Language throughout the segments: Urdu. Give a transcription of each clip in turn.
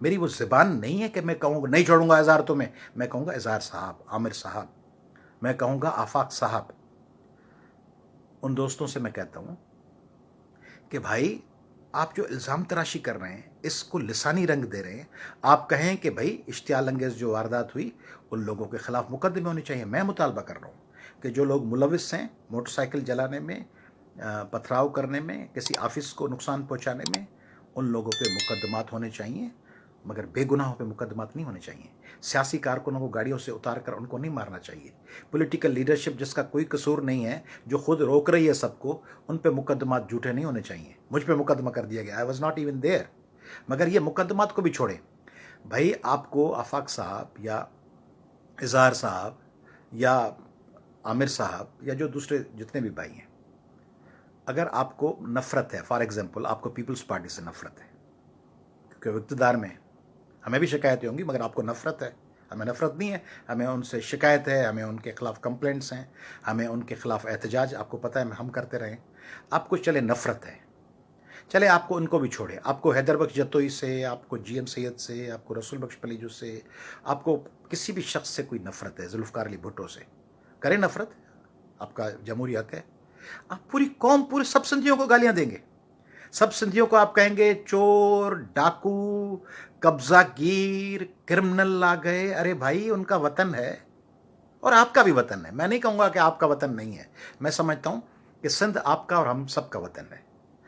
میری وہ زبان نہیں ہے کہ میں کہوں گا نہیں چھوڑوں گا اظہار تمہیں، میں کہوں گا اظہار صاحب، عامر صاحب، میں کہوں گا آفاق صاحب۔ ان دوستوں سے میں کہتا ہوں کہ بھائی آپ جو الزام تراشی کر رہے ہیں، اس کو لسانی رنگ دے رہے ہیں، آپ کہیں کہ بھائی اشتعال انگیز جو واردات ہوئی ان لوگوں کے خلاف مقدمے ہونے چاہیے۔ میں مطالبہ کر رہا ہوں کہ جو لوگ ملوث ہیں موٹر سائیکل جلانے میں، پتھراؤ کرنے میں، کسی آفس کو نقصان پہنچانے میں، ان لوگوں پہ مقدمات ہونے چاہیے، مگر بے گناہوں پہ مقدمات نہیں ہونے چاہیے۔ سیاسی کارکنوں کو گاڑیوں سے اتار کر ان کو نہیں مارنا چاہیے۔ پولیٹیکل لیڈرشپ جس کا کوئی قصور نہیں ہے، جو خود روک رہی ہے سب کو، ان پہ مقدمات جھوٹے نہیں ہونے چاہیے۔ مجھ پہ مقدمہ کر دیا گیا، I was not even there. مگر یہ مقدمات کو بھی چھوڑیں بھائی، آپ کو آفاق صاحب یا اظہار صاحب یا عامر صاحب یا جو دوسرے جتنے بھی بھائی ہیں، اگر آپ کو نفرت ہے، فار ایگزامپل آپ کو پیپلز پارٹی سے نفرت ہے کیونکہ وہ اقتدار میں ہے، ہمیں بھی شکایتیں ہوں گی مگر آپ کو نفرت ہے، ہمیں نفرت نہیں ہے، ہمیں ان سے شکایت ہے، ہمیں ان کے خلاف کمپلینٹس ہیں، ہمیں ان کے خلاف احتجاج آپ کو پتہ ہے ہم کرتے رہیں، آپ کو چلے نفرت ہے، چلے آپ کو ان کو بھی چھوڑے، آپ کو حیدر بخش جتوئی سے، آپ کو جی ایم سید سے، آپ کو رسول بخش پلیجو سے، آپ کو کسی بھی شخص سے کوئی نفرت ہے، ذوالفقار علی بھٹو سے، کریں نفرت، آپ کا جمہوری حق ہے۔ آپ پوری قوم، پورے سب سندھیوں کو گالیاں دیں گے، سب سندھیوں کو آپ کہیں گے چور، ڈاکو، قبضہ گیر، کرمنل آ گئے۔ ارے بھائی ان کا وطن ہے اور آپ کا بھی وطن ہے، میں نہیں کہوں گا کہ آپ کا وطن نہیں ہے، میں سمجھتا ہوں کہ سندھ آپ کا اور ہم سب کا وطن ہے،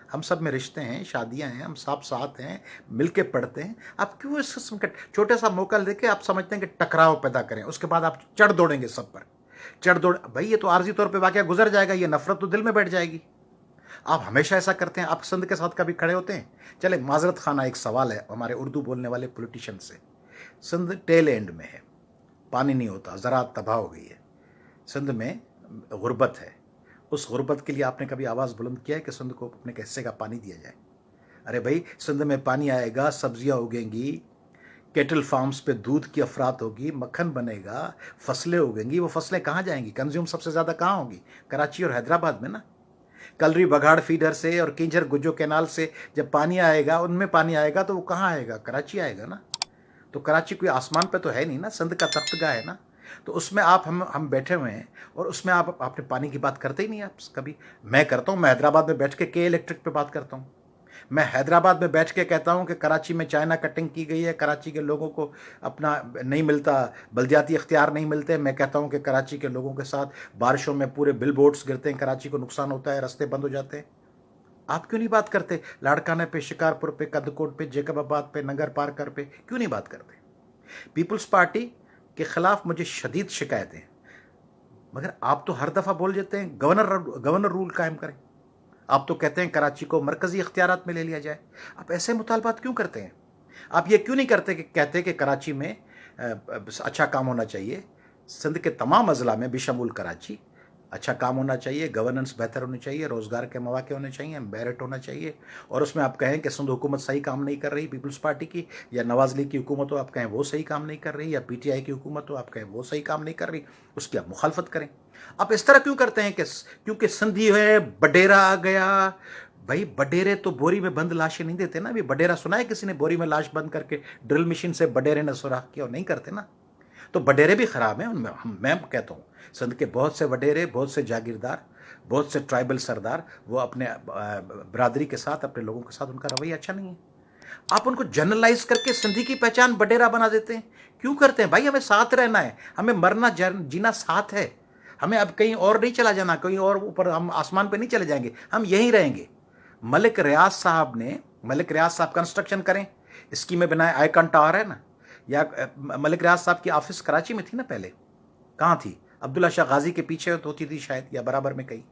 ہم سب میں رشتے ہیں، شادیاں ہیں، ہم سب ساتھ ہیں، مل کے پڑھتے ہیں۔ آپ کیوں اس قسم کا چھوٹا سا موقع دے کے آپ سمجھتے ہیں کہ ٹکراؤ پیدا کریں، اس کے بعد آپ چڑھ دوڑیں گے سب پر، چڑھ دوڑ بھائی یہ تو عارضی طور پہ واقعہ گزر جائے گا، یہ نفرت تو دل میں بیٹھ جائے گی۔ آپ ہمیشہ ایسا کرتے ہیں، آپ سندھ کے ساتھ کبھی کھڑے ہوتے ہیں؟ چلے معذرت خانہ ایک سوال ہے ہمارے اردو بولنے والے پولیٹیشین سے، سندھ ٹیل اینڈ میں ہے، پانی نہیں ہوتا، زراعت تباہ ہو گئی ہے، سندھ میں غربت ہے، اس غربت کے لیے آپ نے کبھی آواز بلند کیا ہے کہ سندھ کو اپنے حصے کا پانی دیا جائے؟ ارے بھائی سندھ میں پانی آئے گا، سبزیاں اگیں گی، کیٹل فارمز پہ دودھ کی افراط ہوگی، مکھن بنے گا، فصلیں اگیں گی، وہ فصلیں کہاں جائیں گی؟ کنزیوم سب سے زیادہ کہاں ہوگی؟ کراچی اور حیدرآباد میں نا۔ کلری بگھاڑ فیڈر سے اور کینجر گجو کینال سے جب پانی آئے گا، ان میں پانی آئے گا تو وہ کہاں آئے گا؟ کراچی آئے گا نا۔ تو کراچی کوئی آسمان پہ تو ہے نہیں نا، سندھ کا تخت گاہ ہے نا۔ تو اس میں آپ ہم بیٹھے ہوئے ہیں اور اس میں آپ نے پانی کی بات کرتے ہی نہیں آپ کبھی۔ میں کرتا ہوں، میں حیدرآباد میں بیٹھ کے الیکٹرک پہ بات کرتا ہوں، میں حیدرآباد میں بیٹھ کے کہتا ہوں کہ کراچی میں چائنا کٹنگ کی گئی ہے، کراچی کے لوگوں کو اپنا نہیں ملتا، بلدیاتی اختیار نہیں ملتے، میں کہتا ہوں کہ کراچی کے لوگوں کے ساتھ بارشوں میں پورے بل بورڈز گرتے ہیں، کراچی کو نقصان ہوتا ہے، راستے بند ہو جاتے ہیں۔ آپ کیوں نہیں بات کرتے؟ لاڑکانہ پہ، شکارپور پہ، کدکوٹ پہ، جیکب آباد پہ، نگر پارکر پہ کیوں نہیں بات کرتے؟ پیپلز پارٹی کے خلاف مجھے شدید شکایتیں ہیں، مگر آپ تو ہر دفعہ بول جاتے ہیں گورنر رول قائم کریں، آپ تو کہتے ہیں کراچی کو مرکزی اختیارات میں لے لیا جائے۔ آپ ایسے مطالبات کیوں کرتے ہیں؟ آپ یہ کیوں نہیں کرتے کہ کہتے کہ کراچی میں اچھا کام ہونا چاہیے، سندھ کے تمام اضلاع میں بشمول کراچی اچھا کام ہونا چاہیے، گورننس بہتر ہونی چاہیے، روزگار کے مواقع ہونے چاہیے، میرٹ ہونا چاہیے، اور اس میں آپ کہیں کہ سندھ حکومت صحیح کام نہیں کر رہی پیپلز پارٹی کی، یا نواز لیگ کی حکومت ہو آپ کہیں وہ صحیح کام نہیں کر رہی، یا پی ٹی آئی کی حکومت ہو آپ کہیں وہ صحیح کام نہیں کر رہی، اس کی آپ مخالفت کریں۔ آپ اس طرح کیوں کرتے ہیں کہ کیونکہ سندھی ہے، بڈیرا آ گیا؟ بھائی بڈیرے تو بوری میں بند لاشیں نہیں دیتے نا، ابھی بڈیرا سنا ہے کسی نے بوری میں لاش بند کر کے ڈرل مشین سے بڈیرے نے سوراخ کیا؟ نہیں کرتے نا۔ تو بڈیرے بھی خراب ہیں، ان میں کہتا ہوں سندھ کے بہت سے وڈیرے، بہت سے جاگیردار، بہت سے ٹرائبل سردار، وہ اپنے برادری کے ساتھ، اپنے لوگوں کے ساتھ ان کا رویہ اچھا نہیں ہے۔ آپ ان کو جنرلائز کر کے سندھی کی پہچان بڈیرا بنا دیتے ہیں، کیوں کرتے ہیں بھائی؟ ہمیں ساتھ رہنا ہے، ہمیں مرنا جینا ساتھ ہے، ہمیں اب کہیں اور نہیں چلا جانا، کہیں اور اوپر ہم آسمان پہ نہیں چلے جائیں گے، ہم یہیں رہیں گے۔ ملک ریاض صاحب کنسٹرکشن کریں، اسکیمیں بنائیں، آئیکن ٹاور ہے نا، یا ملک ریاض صاحب کی آفس کراچی میں تھی نا پہلے، کہاں تھی؟ عبداللہ شاہ غازی کے پیچھے ہوتی تھی شاید، یا برابر میں کہیں،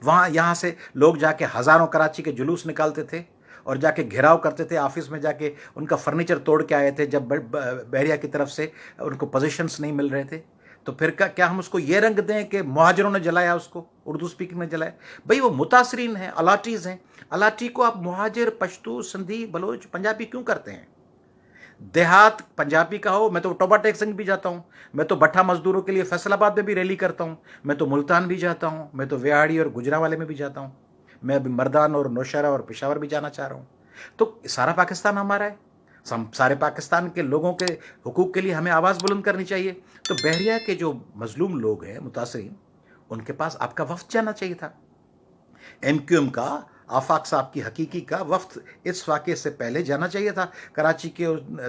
وہاں یہاں سے لوگ جا کے ہزاروں کراچی کے جلوس نکالتے تھے اور جا کے گھیراؤ کرتے تھے، آفس میں جا کے ان کا فرنیچر توڑ کے آئے تھے جب بحریہ کی طرف سے ان کو پوزیشنز نہیں مل رہے تھے۔ تو پھر کیا ہم اس کو یہ رنگ دیں کہ مہاجروں نے جلایا اس کو، اردو اسپیکنگ نے جلایا؟ بھئی وہ متاثرین ہیں، الاٹیز ہیں، الاٹی کو آپ مہاجر، پشتو، سندھی، بلوچ، پنجابی کیوں کرتے ہیں؟ دیہات پنجابی کا ہو، میں تو ٹوبا ٹیکسنگ بھی جاتا ہوں، میں تو بٹھا مزدوروں کے لیے فیصل آباد میں بھی ریلی کرتا ہوں، میں تو ملتان بھی جاتا ہوں، میں تو ویاڑی اور گجرانوالے میں بھی جاتا ہوں، میں ابھی مردان اور نوشہرہ اور پشاور بھی جانا چاہ رہا ہوں۔ تو سارا پاکستان ہمارا ہے، سارے پاکستان کے لوگوں کے حقوق کے لیے ہمیں آواز بلند کرنی چاہیے. تو بحریہ کے جو مظلوم لوگ ہیں متاثرین، ان کے پاس آپ کا وفد جانا چاہیے تھا. ایم کیو ایم کا، آفاق صاحب کی حقیقی کا وفد اس واقعے سے پہلے جانا چاہیے تھا. کراچی کے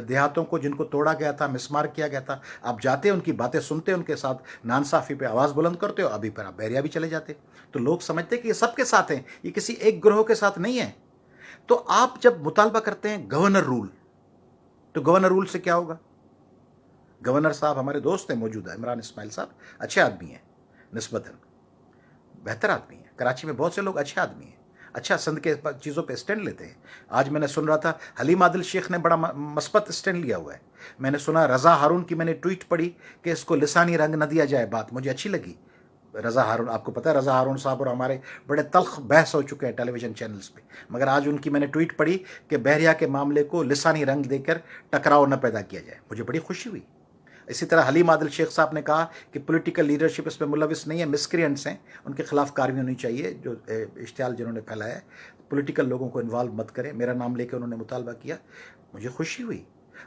دیہاتوں کو جن کو توڑا گیا تھا، مسمار کیا گیا تھا، آپ جاتے، ان کی باتیں سنتے، ان کے ساتھ ناانصافی پہ آواز بلند کرتے ہو. ابھی پر آپ بحریہ بھی چلے جاتے. تو لوگ سمجھتے کہ یہ سب کے ساتھ ہیں، یہ کسی ایک گروہ کے ساتھ نہیں ہے. تو آپ جب مطالبہ کرتے ہیں گورنر رول، تو گورنر رول سے کیا ہوگا؟ گورنر صاحب ہمارے دوست ہیں، موجودہ عمران اسماعیل صاحب اچھے آدمی ہیں، نسبتاً بہتر آدمی ہیں. کراچی میں بہت سے لوگ اچھے آدمی ہیں، اچھا سندھ کے چیزوں پہ اسٹینڈ لیتے ہیں. آج میں نے سن رہا تھا حلیم عادل شیخ نے بڑا مثبت اسٹینڈ لیا ہوا ہے. میں نے سنا رضا ہارون کی، میں نے ٹویٹ پڑھی کہ اس کو لسانی رنگ نہ دیا جائے. بات مجھے اچھی لگی. رضا ہارون، آپ کو پتہ ہے رضا ہارون صاحب اور ہمارے بڑے تلخ بحث ہو چکے ہیں ٹیلی ویژن چینلز پہ، مگر آج ان کی میں نے ٹویٹ پڑھی کہ بحریہ کے معاملے کو لسانی رنگ دے کر ٹکراؤ نہ پیدا کیا جائے. مجھے بڑی خوشی ہوئی. اسی طرح حلیم عادل شیخ صاحب نے کہا کہ پولیٹیکل لیڈرشپ اس میں ملوث نہیں ہے، مسکرینٹس ہیں، ان کے خلاف کارروائی ہونی چاہیے. جو اشتعال جنہوں نے پھیلایا ہے، پولیٹیکل لوگوں کو انوالو مت کریں. میرا نام لے کے انہوں نے مطالبہ کیا، مجھے خوشی ہوئی.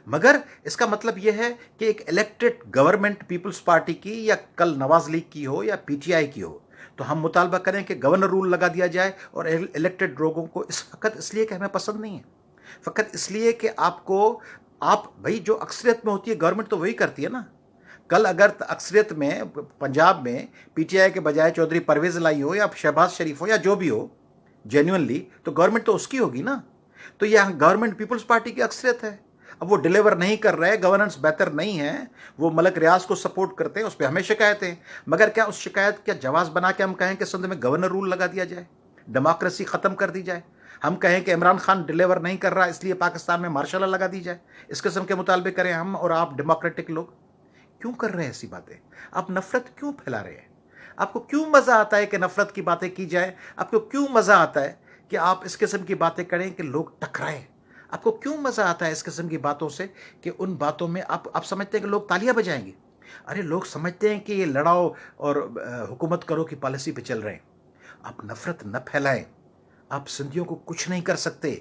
مگر اس کا مطلب یہ ہے کہ ایک الیکٹڈ گورنمنٹ پیپلز پارٹی کی، یا کل نواز لیگ کی ہو یا پی ٹی آئی کی ہو، تو ہم مطالبہ کریں کہ گورنر رول لگا دیا جائے. اور الیکٹڈ لوگوں کو اس لیے کہ ہمیں پسند نہیں ہے، فقط اس لیے کہ آپ بھائی جو اکثریت میں ہوتی ہے گورنمنٹ تو وہی کرتی ہے نا. کل اگر اکثریت میں پنجاب میں پی ٹی آئی کے بجائے چودھری پرویز لائی ہو یا شہباز شریف ہو یا جو بھی ہو جینوئنلی، تو گورنمنٹ تو اس کی ہوگی نا. تو یہ گورنمنٹ پیپلز پارٹی کی اکثریت ہے. اب وہ ڈیلیور نہیں کر رہے، گورننس بہتر نہیں ہے، وہ ملک ریاض کو سپورٹ کرتے ہیں، اس پہ ہمیں شکایتیں. مگر کیا اس شکایت کا جواز بنا کے ہم کہیں کہ سندھ میں گورنر رول لگا دیا جائے، ڈیموکریسی ختم کر دی جائے؟ ہم کہیں کہ عمران خان ڈیلیور نہیں کر رہا اس لیے پاکستان میں مارشل لا لگا دی جائے؟ اس قسم کے مطالبے کریں ہم اور آپ ڈیموکریٹک لوگ؟ کیوں کر رہے ہیں ایسی باتیں؟ آپ نفرت کیوں پھیلا رہے ہیں؟ آپ کو کیوں مزہ آتا ہے کہ نفرت کی باتیں کی جائیں؟ آپ کو کیوں مزہ آتا ہے کہ آپ اس قسم کی باتیں کریں کہ لوگ ٹکرائیں؟ آپ کو کیوں مزہ آتا ہے اس قسم کی باتوں سے کہ ان باتوں میں آپ سمجھتے ہیں کہ لوگ تالیاں بجائیں گے؟ ارے لوگ سمجھتے ہیں کہ یہ لڑاؤ اور حکومت کرو کی پالیسی پہ چل رہے ہیں. آپ نفرت نہ پھیلائیں. آپ سندھیوں کو کچھ نہیں کر سکتے،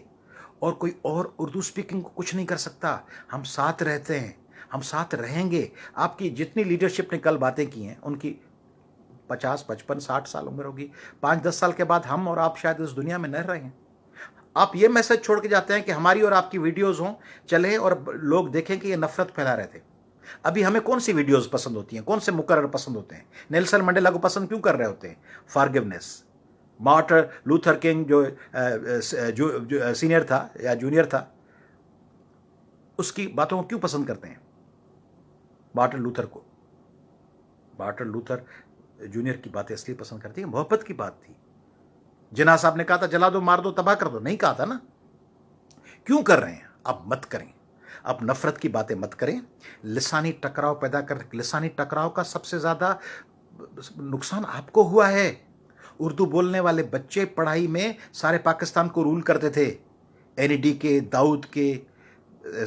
اور کوئی اور اردو سپیکنگ کو کچھ نہیں کر سکتا. ہم ساتھ رہتے ہیں، ہم ساتھ رہیں گے. آپ کی جتنی لیڈرشپ نے کل باتیں کی ہیں، ان کی 50 55 60 سال عمر ہوگی. 5 10 سال کے بعد ہم اور آپ شاید اس دنیا میں نہ رہیں. آپ یہ میسج چھوڑ کے جاتے ہیں کہ ہماری اور آپ کی ویڈیوز ہوں، چلیں اور لوگ دیکھیں کہ یہ نفرت پھیلا رہے تھے. ابھی ہمیں کون سی ویڈیوز پسند ہوتی ہیں، کون سے مقرر پسند ہوتے ہیں؟ نیلسن منڈیلا کو پسند کیوں کر رہے ہوتے ہیں؟ فارگیونیس. مارٹر لوتھر کنگ جو سینئر تھا یا جونیئر تھا، اس کی باتوں کو کیوں پسند کرتے ہیں؟ مارٹن لوتھر جونیئر کی باتیں اس لیے پسند کرتی ہیں، محبت کی بات تھی. جناح صاحب نے کہا تھا جلا دو، مار دو، تباہ کر دو، نہیں کہا تھا نا. کیوں کر رہے ہیں؟ اب مت کریں. اب نفرت کی باتیں مت کریں. لسانی ٹکراؤ پیدا کر، لسانی ٹکراؤ کا سب سے زیادہ نقصان آپ کو ہوا ہے. اردو بولنے والے بچے پڑھائی میں سارے پاکستان کو رول کرتے تھے. این ای ڈی کے، داؤد کے،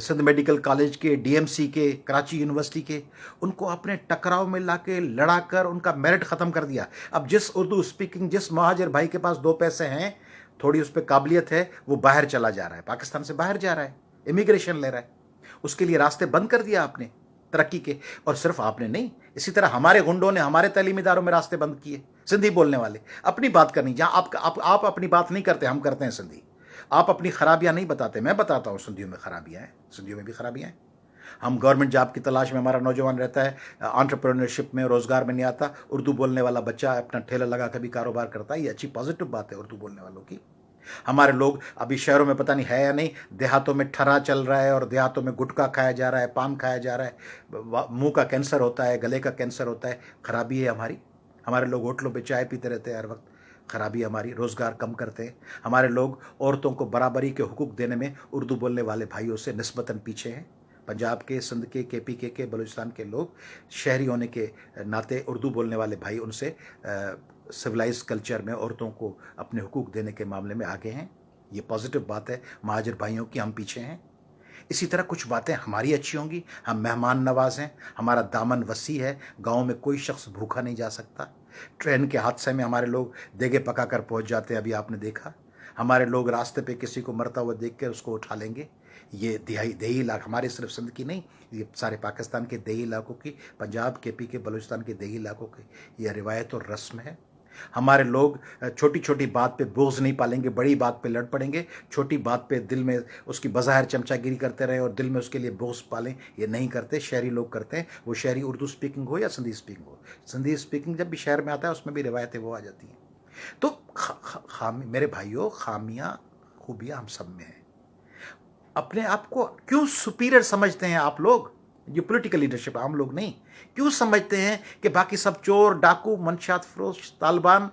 سندھ میڈیکل کالج کے، ڈی ایم سی کے، کراچی یونیورسٹی کے، ان کو اپنے ٹکراؤ میں لا کے لڑا کر ان کا میرٹ ختم کر دیا. اب جس اردو اسپیکنگ، جس مہاجر بھائی کے پاس 2 پیسے ہیں، تھوڑی اس پہ قابلیت ہے، وہ باہر چلا جا رہا ہے، پاکستان سے باہر جا رہا ہے، امیگریشن لے رہا ہے. اس کے لیے راستے بند کر دیا آپ نے ترقی کے. اور صرف آپ نے نہیں، اسی طرح ہمارے گنڈوں نے ہمارے تعلیمی اداروں میں راستے بند کیے. سندھی بولنے والے اپنی بات کرنی، جہاں آپ اپنی بات نہیں کرتے، ہم کرتے ہیں سندھی. آپ اپنی خرابیاں نہیں بتاتے، میں بتاتا ہوں سندھیوں میں خرابیاں ہیں، سندھیوں میں بھی خرابیاں ہیں. ہم گورنمنٹ جاب کی تلاش میں، ہمارا نوجوان رہتا ہے، انٹرپرینورشپ میں، روزگار میں نہیں آتا. اردو بولنے والا بچہ اپنا ٹھیلا لگا کے بھی کاروبار کرتا ہے. یہ اچھی پازیٹو بات ہے اردو بولنے والوں کی. ہمارے لوگ ابھی شہروں میں پتہ نہیں ہے یا نہیں، دیہاتوں میں ٹھرا چل رہا ہے، اور دیہاتوں میں گٹکا کھایا جا رہا ہے، پان کھایا جا رہا ہے، منہ کا کینسر ہوتا ہے، گلے کا کینسر ہوتا ہے. خرابی ہے ہماری. ہمارے لوگ ہوٹلوں پہ چائے پیتے رہتے ہیں ہر وقت. خرابی ہماری. روزگار کم کرتے ہیں. ہمارے لوگ عورتوں کو برابری کے حقوق دینے میں اردو بولنے والے بھائیوں سے نسبتاً پیچھے ہیں. پنجاب کے، سندھ کے پی کے، بلوچستان کے لوگ شہری ہونے کے ناطے اردو بولنے والے بھائی ان سے سویلائز کلچر میں عورتوں کو اپنے حقوق دینے کے معاملے میں آگے ہیں. یہ پازیٹو بات ہے مہاجر بھائیوں کی. ہم پیچھے ہیں. اسی طرح کچھ باتیں ہماری اچھی ہوں گی. ہم مہمان نواز ہیں، ہمارا دامن وسیع ہے. گاؤں میں کوئی شخص بھوکا نہیں جا سکتا. ٹرین کے حادثے میں ہمارے لوگ دیگے پکا کر پہنچ جاتے ہیں. ابھی آپ نے دیکھا، ہمارے لوگ راستے پہ کسی کو مرتا ہوا دیکھ کے اس کو اٹھا لیں گے. یہ دیہی علاقہ ہمارے صرف سندھ کی نہیں، یہ سارے پاکستان کے دیہی علاقوں کی، پنجاب کے پی کے بلوچستان کے دیہی علاقوں کی یہ روایت اور رسم ہے۔ ہمارے لوگ چھوٹی چھوٹی بات پہ بغض نہیں پالیں گے، بڑی بات پہ لڑ پڑیں گے، چھوٹی بات پہ دل میں اس کی بظاہر چمچا گیری کرتے رہے اور دل میں اس کے لیے بغض پالیں، یہ نہیں کرتے۔ شہری لوگ کرتے ہیں، وہ شہری اردو سپیکنگ ہو یا سندھی سپیکنگ ہو، سندھی سپیکنگ جب بھی شہر میں آتا ہے اس میں بھی روایتیں وہ آ جاتی ہیں۔ تو میرے بھائیوں، خامیاں خوبیاں ہم سب میں ہیں۔ اپنے آپ کو کیوں سپیریئر سمجھتے ہیں آپ لوگ؟ یہ پولیٹیکل لیڈرشپ، عام لوگ نہیں، کیوں سمجھتے ہیں کہ باقی سب چور، ڈاکو، منشیات فروش، طالبان،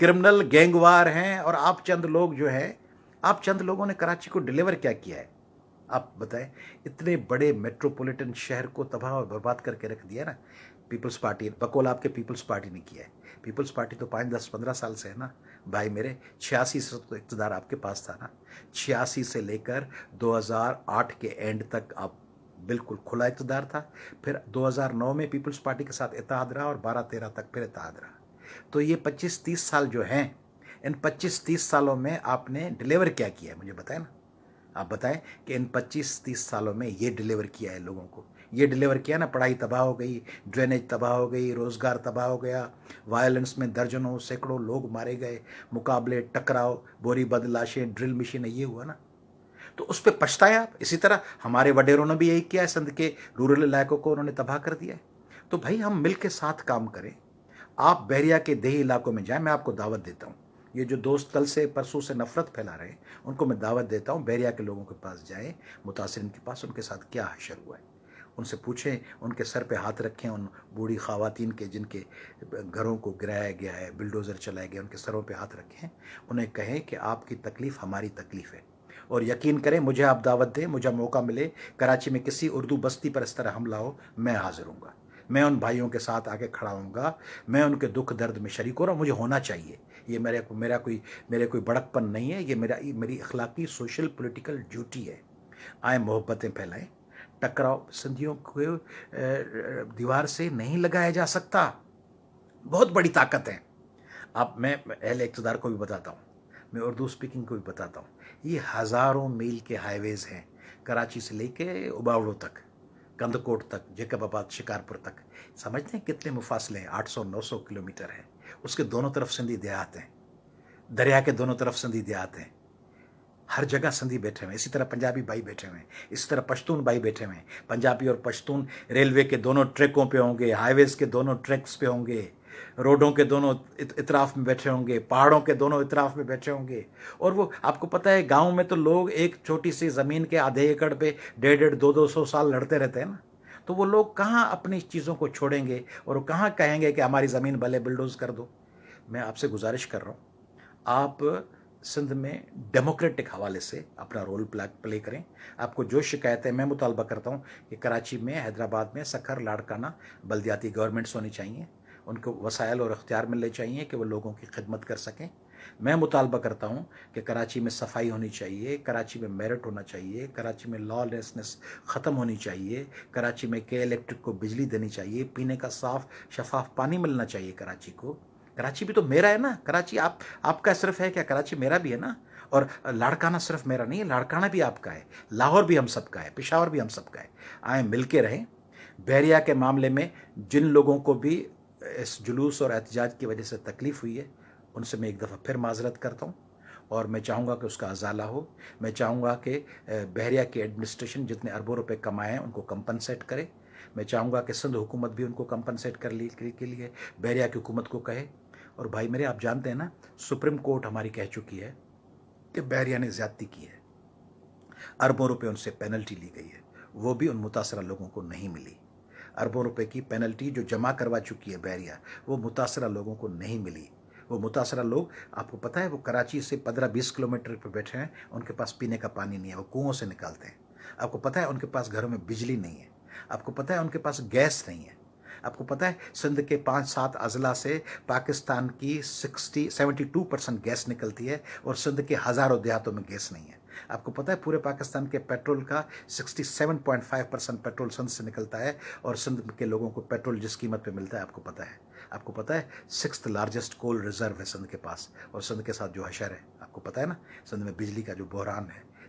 کرمنل، گینگوار ہیں، اور آپ چند لوگ جو ہیں، آپ چند لوگوں نے کراچی کو ڈیلیور کیا کیا ہے؟ آپ بتائیں، اتنے بڑے میٹروپولیٹن شہر کو تباہ اور برباد کر کے رکھ دیا نا پیپلز پارٹی، بقول آپ کے پیپلز پارٹی نے کیا ہے۔ پیپلز پارٹی تو 5 10 15 سال سے ہے نا بھائی میرے، 86 سے تو اقتدار آپ کے پاس تھا نا، 86 سے لے کر 2008 کے اینڈ تک آپ بالکل کھلا اقتدار تھا، پھر 2009 میں پیپلز پارٹی کے ساتھ اتحاد رہا اور 12 13 تک پھر اتحاد رہا۔ تو یہ 25 30 سال جو ہیں، ان 25 30 سالوں میں آپ نے ڈیلیور کیا کیا ہے مجھے بتائیں نا، آپ بتائیں کہ ان 25 30 سالوں میں یہ ڈیلیور کیا ہے لوگوں کو، یہ ڈیلیور کیا نا، پڑھائی تباہ ہو گئی، ڈرینیج تباہ ہو گئی، روزگار تباہ ہو گیا، وائلنس میں درجنوں سینکڑوں لوگ مارے گئے، مقابلے، ٹکراؤ، بوری بد لاشیں، ڈرل مشینیں، یہ ہوا نا۔ تو اس پہ پچھتائیں آپ۔ اسی طرح ہمارے وڈیروں نے بھی یہی کیا ہے، سندھ کے رورل علاقوں کو انہوں نے تباہ کر دیا ہے۔ تو بھائی ہم مل کے ساتھ کام کریں۔ آپ بحریہ کے دیہی علاقوں میں جائیں، میں آپ کو دعوت دیتا ہوں، یہ جو دوست کل سے پرسوں سے نفرت پھیلا رہے ہیں ان کو میں دعوت دیتا ہوں، بحریہ کے لوگوں کے پاس جائیں، متاثرین کے پاس، ان کے ساتھ کیا حشر ہوا ہے ان سے پوچھیں، ان کے سر پہ ہاتھ رکھیں، ان بوڑھی خواتین کے جن کے گھروں کو گرایا گیا ہے، بلڈوزر چلائے گئے، ان کے سروں پہ ہاتھ رکھیں، انہیں کہیں کہ آپ کی تکلیف ہماری تکلیف ہے، اور یقین کریں مجھے آپ دعوت دیں، مجھے موقع ملے کراچی میں کسی اردو بستی پر اس طرح حملہ ہو، میں حاضر ہوں گا، میں ان بھائیوں کے ساتھ آ کے کھڑا ہوں گا، میں ان کے دکھ درد میں شریک ہو رہا ہوں، مجھے ہونا چاہیے، یہ میرے کوئی بڑک پن نہیں ہے، یہ میری اخلاقی سوشل پولیٹیکل ڈیوٹی ہے۔ آئیں محبتیں پھیلائیں، ٹکراؤ سندھیوں کو دیوار سے نہیں لگایا جا سکتا، بہت بڑی طاقت ہے۔ اب میں اہل اقتدار کو بھی بتاتا ہوں، میں اردو سپیکنگ کو بھی بتاتا ہوں، یہ ہزاروں میل کے ہائی ویز ہیں، کراچی سے لے کے اباوڑو تک، کندکوٹ تک، جیکب آباد، شکارپور تک، سمجھتے ہیں کتنے مفاصلے ہیں؟ 800 900 کلومیٹر ہیں، اس کے دونوں طرف سندھی دیہات ہیں، دریا کے دونوں طرف سندھی دیہات ہیں، ہر جگہ سندھی بیٹھے ہوئے ہیں، اسی طرح پنجابی بھائی بیٹھے ہوئے ہیں، اسی طرح پشتون بھائی بیٹھے ہوئے ہیں، پنجابی اور پشتون ریلوے کے دونوں ٹریکوں پہ ہوں گے، ہائی ویز کے دونوں ٹریکس پہ ہوں گے، روڈوں کے دونوں اطراف میں بیٹھے ہوں گے، پہاڑوں کے دونوں اطراف میں بیٹھے ہوں گے، اور وہ آپ کو پتہ ہے گاؤں میں تو لوگ ایک چھوٹی سی زمین کے آدھے ایکڑ پہ 1.5 1.5 200 200 سال لڑتے رہتے ہیں نا، تو وہ لوگ کہاں اپنی چیزوں کو چھوڑیں گے اور وہ کہاں کہیں گے کہ ہماری زمین بھلے بلڈوز کر دو۔ میں آپ سے گزارش کر رہا ہوں، آپ سندھ میں ڈیموکریٹک حوالے سے اپنا رول پلے کریں۔ آپ کو جو شکایتیں، میں مطالبہ کرتا ہوں کہ کراچی میں، حیدرآباد میں سکھر لاڑکانہ بلدیاتی گورنمنٹس ہونی چاہیے، ان کو وسائل اور اختیار ملنے چاہیے کہ وہ لوگوں کی خدمت کر سکیں۔ میں مطالبہ کرتا ہوں کہ کراچی میں صفائی ہونی چاہیے، کراچی میں میرٹ ہونا چاہیے، کراچی میں لا لیسنس ختم ہونی چاہیے، کراچی میں کے الیکٹرک کو بجلی دینی چاہیے، پینے کا صاف شفاف پانی ملنا چاہیے کراچی کو۔ کراچی بھی تو میرا ہے نا، کراچی آپ کا صرف ہے کیا؟ کراچی میرا بھی ہے نا، اور لاڑکانہ صرف میرا نہیں ہے، لاڑکانہ بھی آپ کا ہے، لاہور بھی ہم سب کا ہے، پشاور بھی ہم سب کا ہے۔ آئیں مل کے رہیں۔ بحریہ کے معاملے میں جن لوگوں کو بھی اس جلوس اور احتجاج کی وجہ سے تکلیف ہوئی ہے، ان سے میں ایک دفعہ پھر معذرت کرتا ہوں، اور میں چاہوں گا کہ اس کا ازالہ ہو۔ میں چاہوں گا کہ بحریہ کی ایڈمنسٹریشن جتنے اربوں روپے کمائے ہیں ان کو کمپنسیٹ کرے۔ میں چاہوں گا کہ سندھ حکومت بھی ان کو کمپنسیٹ کر لی کے لیے بحریہ کی حکومت کو کہے۔ اور بھائی میرے، آپ جانتے ہیں نا، سپریم کورٹ ہماری کہہ چکی ہے کہ بحریہ نے زیادتی کی ہے، اربوں روپے ان سے پینلٹی لی گئی ہے، وہ بھی ان متاثرہ لوگوں کو نہیں ملی۔ اربوں روپے کی پینلٹی جو جمع کروا چکی ہے بحریہ، وہ متاثرہ لوگوں کو نہیں ملی۔ وہ متاثرہ لوگ، آپ کو پتہ ہے، وہ کراچی سے 15 20 کلومیٹر پہ بیٹھے ہیں، ان کے پاس پینے کا پانی نہیں ہے، وہ کنوؤں سے نکالتے ہیں۔ آپ کو پتہ ہے ان کے پاس گھروں میں بجلی نہیں ہے، آپ کو پتہ ہے ان کے پاس گیس نہیں ہے، آپ کو پتہ ہے سندھ کے 5 7 اضلاع سے پاکستان کی 72% گیس نکلتی ہے، اور سندھ کے ہزاروں دیہاتوں میں گیس نہیں ہے۔ آپ کو پتہ ہے پورے پاکستان کے پیٹرول کا 67.5% پیٹرول سندھ سے نکلتا ہے، اور سندھ کے لوگوں کو پیٹرول جس قیمت پہ ملتا ہے، آپ کو پتہ ہے، آپ کو پتہ ہے 6th لارجسٹ کول ریزرو ہے سندھ کے پاس، اور سندھ کے ساتھ جو حشر ہے، آپ کو پتہ ہے نا، سندھ میں بجلی کا جو بحران ہے،